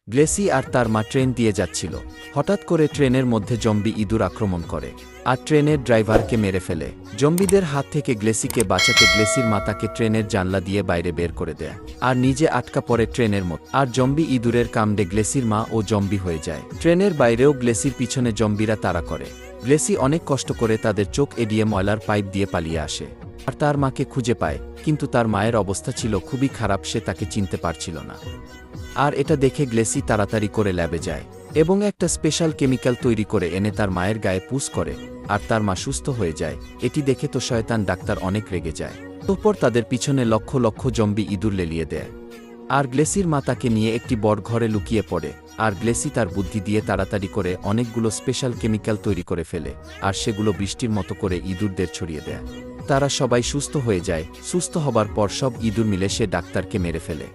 Glossy আর তার মা train দিয়ে যাচ্ছিল। হঠাৎ করে ট্রেনের মধ্যে জম্বি ইঁদুর আক্রমণ করে আর ট্রেনের ড্রাইভারকে মেরে ফেলে। জম্বিদের হাত থেকে গ্লেসিকে বাঁচাতে গ্লেসির মা তাকে ট্রেনের জানলা দিয়ে বাইরে বের করে দেয় আর নিজে আটকা পড়ে ট্রেনের মধ্যে। আর জম্বি ইঁদুরের কামড়ে গ্লেসির মা ও জম্বি হয়ে যায়। ট্রেনের বাইরেও গ্লেসির পিছনে জম্বিরা তাড়া করে। গ্লেসি অনেক কষ্ট করে তাদের চোখ এড়িয়ে ময়লার পাইপ দিয়ে পালিয়ে আসে আর তার মাকে খুঁজে পায়, কিন্তু তার মায়ের অবস্থা ছিল খুবই খারাপ, সে তাকে চিনতে পারছিল না। আর এটা দেখে গ্লেসি তাড়াতাড়ি করে ল্যাবে যায় এবং একটা স্পেশাল কেমিক্যাল তৈরি করে এনে তার মায়ের গায়ে পুশ করে আর তার মা সুস্থ হয়ে যায়। এটি দেখে তো শয়তান ডাক্তার অনেক রেগে যায়। তারপর তাদের পিছনে লক্ষ লক্ষ জম্বি ইঁদুর লেলিয়ে দেয় আর গ্লেসির মা তাকে নিয়ে একটি বড় ঘরে লুকিয়ে পড়ে। আর গ্লেসি তার বুদ্ধি দিয়ে তাড়াতাড়ি করে অনেকগুলো স্পেশাল কেমিক্যাল তৈরি করে ফেলে আর সেগুলো বৃষ্টির মতো করে ইঁদুরদের ছড়িয়ে দেয়। তারা সবাই সুস্থ হয়ে যায়। সুস্থ হবার পর সব ইঁদুর মিলে সে ডাক্তারকে মেরে ফেলে।